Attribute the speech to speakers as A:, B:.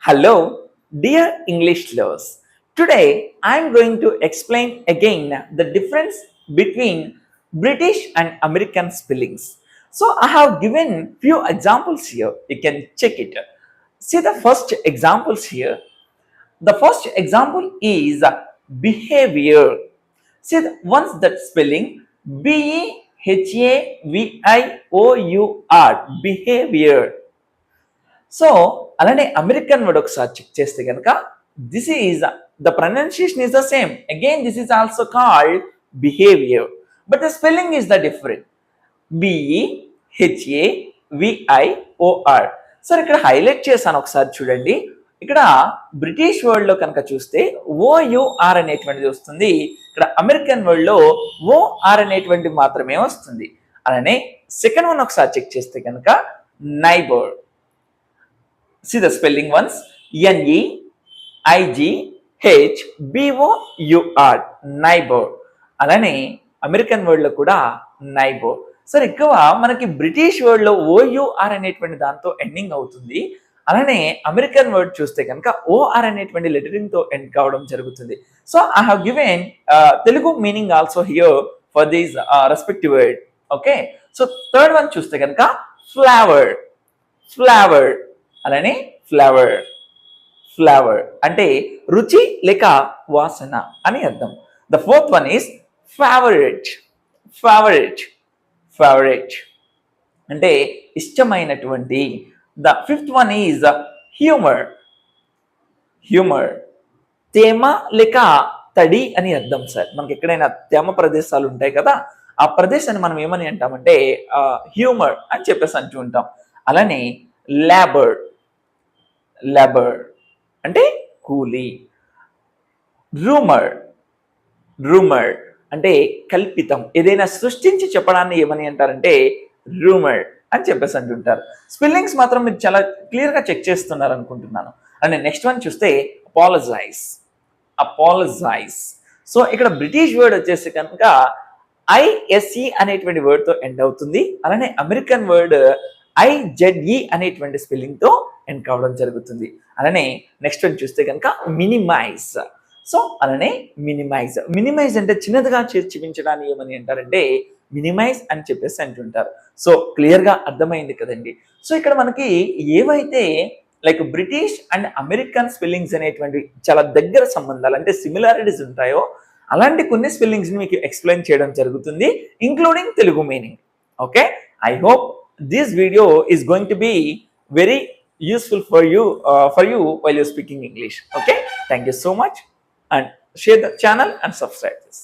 A: Hello, dear English lovers. Today I am going to explain again the difference between British and American spellings. So I have given few examples here. You can check it. See the first examples here. The first example is behavior. See once that spelling Behavior, behavior. So అలానే American word ఒకసారి check చేస్తే కనుక this is the pronunciation is the same again this is also called behaviour but the spelling is the different బిఈహెచ్ఏవిఐఓఆర్. Sir ఇక్కడ highlight చేశాను ఒకసారి చూడండి. ఇక్కడ British word లో కనుక చూస్తే ఓయుఆర్ అనేటువంటిది వస్తుంది, ఇక్కడ అమెరికన్ వర్డ్ లో ఓఆర్ అనేటువంటిది మాత్రమే వస్తుంది. అలానే సెకండ్ వన్ ఒకసారి చెక్ చేస్తే కనుక neighbour. See the spelling once, NEIGHBOUR, neighbor. అలానే అమెరికన్ వర్డ్ లో కూడా నైబోర్. సార్ ఎక్కువ మనకి బ్రిటిష్ వర్డ్ లో ఓయుఆర్ అనేటువంటి దాంతో ఎండింగ్ అవుతుంది. అలానే అమెరికన్ వర్డ్ చూస్తే కనుక ఓఆర్ అనేటువంటి లెటరింగ్ తో ఎండ్ కావడం జరుగుతుంది. So I have given Telugu meaning also here for these respective word. Okay, so third one చూస్తే కనుక ఫ్లవర్. ఫ్లవర్ అలానే ఫ్లవర్. ఫ్లవర్ అంటే రుచి లేక వాసన అని అర్థం. The fourth one is favourite. Favourite favourite అంటే ఇష్టమైనటువంటి. The fifth one is humour. Humour తేమ లేక తడి అని అర్థం. సార్ మనకి ఎక్కడైనా తేమ ప్రదేశాలు ఉంటాయి కదా, ఆ ప్రదేశాన్ని మనం ఏమని అంటామంటే హ్యూమర్ అని చెప్పేసి అంటూ ఉంటాం. అలానే లేబర్. లేబర్ అంటే కూలీ. రూమర్. రూమర్ అంటే కల్పితం, ఏదైనా సృష్టించి చెప్పడాన్ని ఏమని అంటారంటే రూమర్ అని చెప్పేసి అంటుంటారు. స్పెల్లింగ్స్ మాత్రం మీరు చాలా క్లియర్గా చెక్ చేస్తున్నారు అనుకుంటున్నాను. అండ్ నెక్స్ట్ వన్ చూస్తే అపాలజైజ్. అపాలజైజ్. సో ఇక్కడ బ్రిటిష్ వర్డ్ వచ్చేసి కనుక ఐఎస్ఈ అనేటువంటి వర్డ్తో ఎండ్ అవుతుంది. అలానే అమెరికన్ వర్డ్ ఐజెడ్ఈ అనేటువంటి స్పెల్లింగ్ తో ఎండ్ కావడం జరుగుతుంది. అలానే నెక్స్ట్ వన్ చూస్తే కనుక మినిమైజ్. సో అలానే మినిమైజ్. మినిమైజ్ అంటే చిన్నదిగా చూపించడాన్ని ఏమని అంటారంటే మినిమైజ్ అని చెప్పేసి అంటుంటారు. సో క్లియర్ గా అర్థమైంది కదండి. సో ఇక్కడ మనకి ఏవైతే like British and American spellings అనేటువంటి చాలా దగ్గర సంబంధాలు అంటే సిమిలారిటీస్ ఉంటాయో అలాంటి కొన్ని స్పెల్లింగ్స్ ని మీకు ఎక్స్ప్లెయిన్ చేయడం జరుగుతుంది, including Telugu meaning. Okay, I hope this video is going to be very useful for you while you're speaking English. Okay, thank you so much and share the channel and subscribe this.